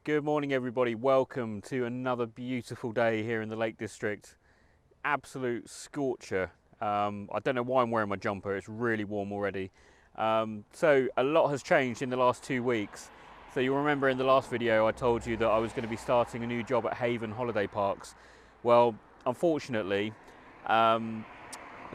Good morning everybody, welcome to another beautiful day here in the Lake District. Absolute scorcher. I don't know why I'm wearing my jumper, it's really warm already. So a lot has changed in the last 2 weeks. So you'll remember in the last video I told you that I was going to be starting a new job at Haven Holiday Parks. Well, unfortunately, a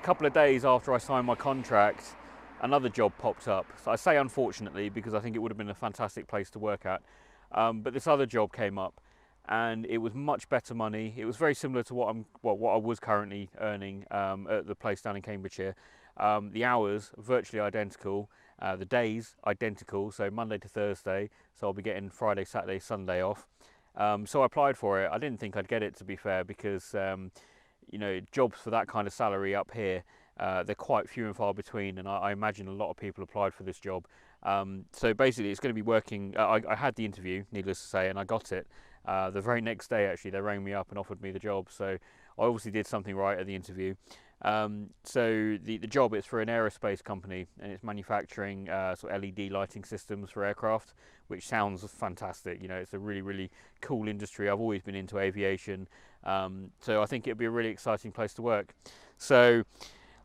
couple of days after I signed my contract, another job popped up. So I say unfortunately because I think it would have been a fantastic place to work at. But this other job came up and it was much better money. It was very similar to what I was currently earning at the place down in Cambridgeshire. The hours virtually identical, the days identical, so Monday to Thursday, so I'll be getting Friday, Saturday, Sunday off. So I applied for it. I didn't think I'd get it, to be fair, because you know, jobs for that kind of salary up here, they're quite few and far between, and I imagine a lot of people applied for this job. So basically it's going to be working, I had the interview, needless to say, and I got it. The very next day actually they rang me up and offered me the job, so I obviously did something right at the interview. So the job is for an aerospace company and it's manufacturing sort of LED lighting systems for aircraft, which sounds fantastic. You know, it's a really cool industry. I've always been into aviation, so I think it'd be a really exciting place to work. So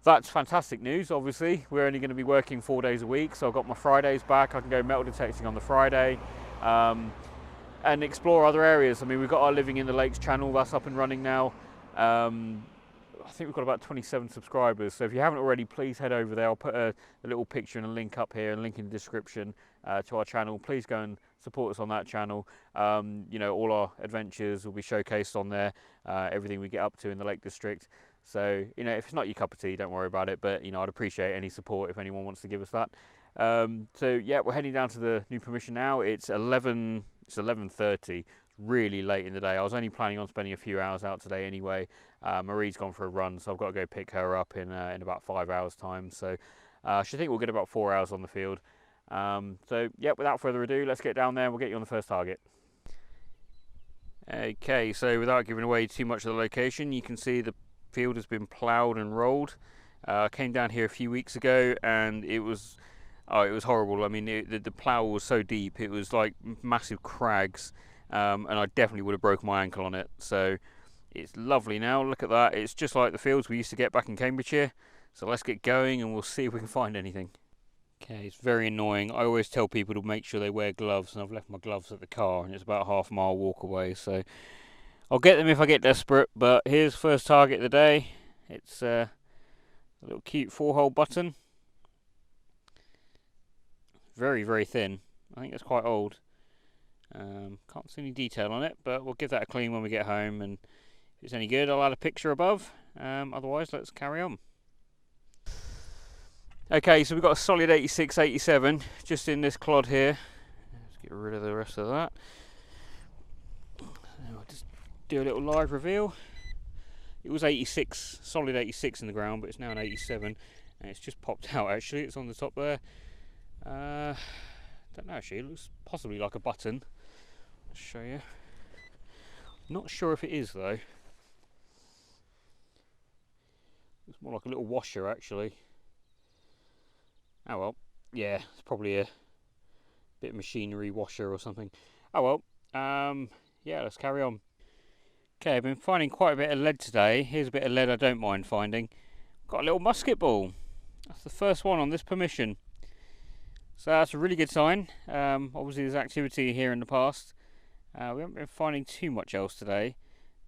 that's fantastic news. Obviously we're only going to be working 4 days a week, so I've got my Fridays back. I can go metal detecting on the Friday and explore other areas. I mean, we've got our Living in the Lakes channel that's up and running now. I think we've got about 27 subscribers, so if you haven't already, please head over there. I'll put a little picture and a link up here and link in the description to our channel. Please go and support us on that channel. You know, all our adventures will be showcased on there, everything we get up to in the Lake District. So, you know, if it's not your cup of tea, don't worry about it, but, you know, I'd appreciate any support if anyone wants to give us that. So, yeah, we're heading down to the new permission now. It's 11:30, really late in the day. I was only planning on spending a few hours out today anyway. Marie's gone for a run, so I've got to go pick her up in about 5 hours' time. So, I should think we'll get about 4 hours on the field. So, yeah, without further ado, let's get down there and we'll get you on the first target. Okay, so without giving away too much of the location, you can see the field has been ploughed and rolled. I came down here a few weeks ago and it was horrible. I mean, the plough was so deep, it was like massive crags, and I definitely would have broken my ankle on it. So it's lovely now. Look at that. It's just like the fields we used to get back in Cambridgeshire. So let's get going and we'll see if we can find anything. Okay, it's very annoying. I always tell people to make sure they wear gloves, and I've left my gloves at the car and it's about a half-mile walk away, so I'll get them if I get desperate. But here's first target of the day. It's a little cute 4-hole button. Very thin. I think it's quite old. Can't see any detail on it, but we'll give that a clean when we get home, and if it's any good I'll add a picture above. Otherwise let's carry on. Okay, so we've got a solid 86, 87 just in this clod here. Let's get rid of the rest of that. I'll just do a little live reveal. It was 86, solid 86 in the ground, but it's now an 87, and it's just popped out actually. It's on the top there. Don't know actually, it looks possibly like a button. I'll show you. Not sure if it is though. It's more like a little washer actually. Oh well, yeah, it's probably a bit of machinery washer or something. Oh well, yeah, let's carry on. Okay, I've been finding quite a bit of lead today. Here's a bit of lead I don't mind finding. Got a little musket ball. That's the first one on this permission. So that's a really good sign. Obviously there's activity here in the past. We haven't been finding too much else today,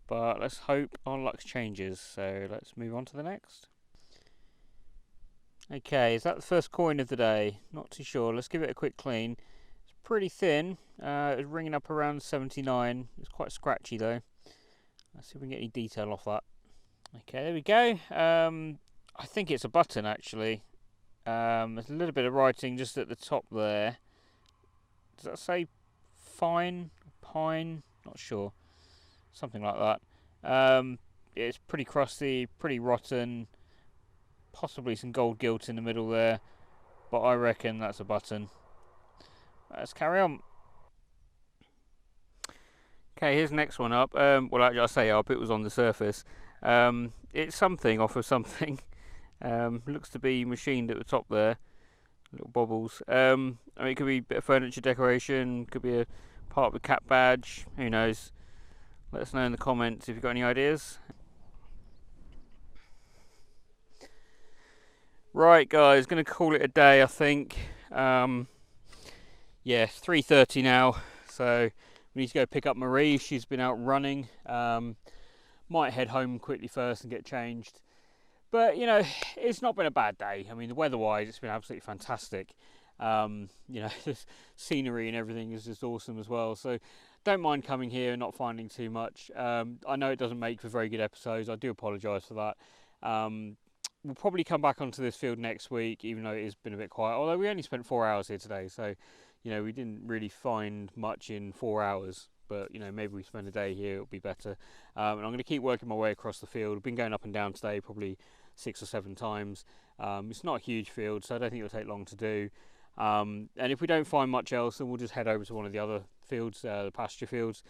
but let's hope our luck changes. So let's move on to the next. Okay, is that the first coin of the day? Not too sure. Let's give it a quick clean. It's pretty thin. It's ringing up around 79. It's quite scratchy though. Let's see if we can get any detail off that. Okay, there we go. I think it's a button actually. There's a little bit of writing just at the top there. Does that say fine? Pine? Not sure. Something like that. It's pretty crusty, pretty rotten. Possibly some gold gilt in the middle there, but I reckon that's a button. Let's carry on. Okay, here's the next one up. Well, actually, I say up, it was on the surface. It's something off of something. Looks to be machined at the top there. Little bobbles. I mean, it could be a bit of furniture decoration, could be a Part with cat badge, who knows? Let us know in the comments if you've got any ideas. Right guys, going to call it a day I think. Yeah, it's 3:30 now, so we need to go pick up Marie. She's been out running. Might head home quickly first and get changed. But, you know, it's not been a bad day. I mean, the weather-wise, it's been absolutely fantastic. You know, the scenery and everything is just awesome as well. So don't mind coming here and not finding too much. I know it doesn't make for very good episodes. I do apologise for that. We'll probably come back onto this field next week, even though it has been a bit quiet. Although we only spent 4 hours here today, so, you know, we didn't really find much in 4 hours. But, you know, maybe we spend a day here, it'll be better. And I'm going to keep working my way across the field. I've been going up and down today probably 6 or 7 times. It's not a huge field, so I don't think it'll take long to do. And if we don't find much else, then we'll just head over to one of the other fields, the pasture fields,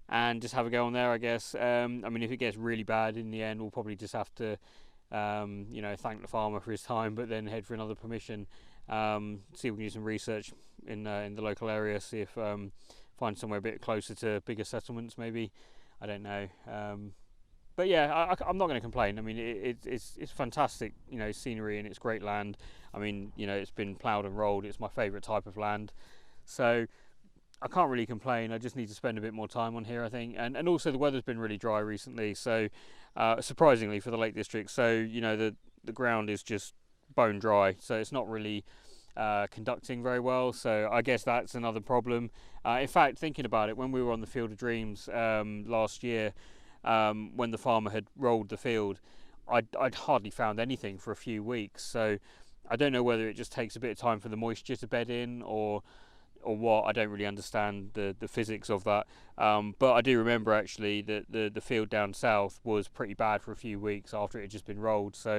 and just have a go on there, I guess. I mean, if it gets really bad in the end, we'll probably just have to, you know, thank the farmer for his time, but then head for another permission. See if we can do some research in the local area, see if find somewhere a bit closer to bigger settlements, maybe. I don't know. But yeah, I'm not going to complain. I mean, it's fantastic, you know, scenery, and it's great land. I mean, you know, it's been ploughed and rolled. It's my favourite type of land, so I can't really complain. I just need to spend a bit more time on here, I think, and also the weather's been really dry recently. So surprisingly for the Lake District, so you know the ground is just bone dry, so it's not really conducting very well. So I guess that's another problem. In fact, thinking about it, when we were on the Field of Dreams last year. When the farmer had rolled the field, I'd hardly found anything for a few weeks. So I don't know whether it just takes a bit of time for the moisture to bed in, or what. I don't really understand the physics of that. But I do remember actually that the field down south was pretty bad for a few weeks after it had just been rolled. So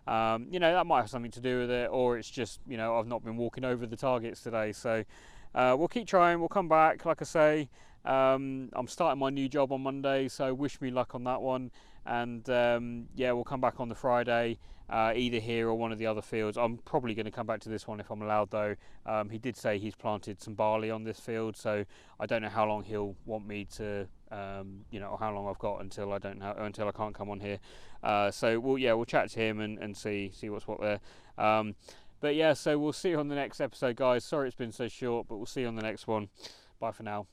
you know, that might have something to do with it, or it's just, you know, I've not been walking over the targets today. So we'll keep trying. We'll come back, like I say. I'm starting my new job on Monday, so wish me luck on that one. And yeah, we'll come back on the Friday, either here or one of the other fields. I'm probably going to come back to this one if I'm allowed, though. He did say he's planted some barley on this field, so I don't know how long he'll want me to, you know, or how long I've got until I can't come on here. So we'll chat to him and see what's what there. But yeah, so we'll see you on the next episode, guys. Sorry it's been so short, but we'll see you on the next one. Bye for now.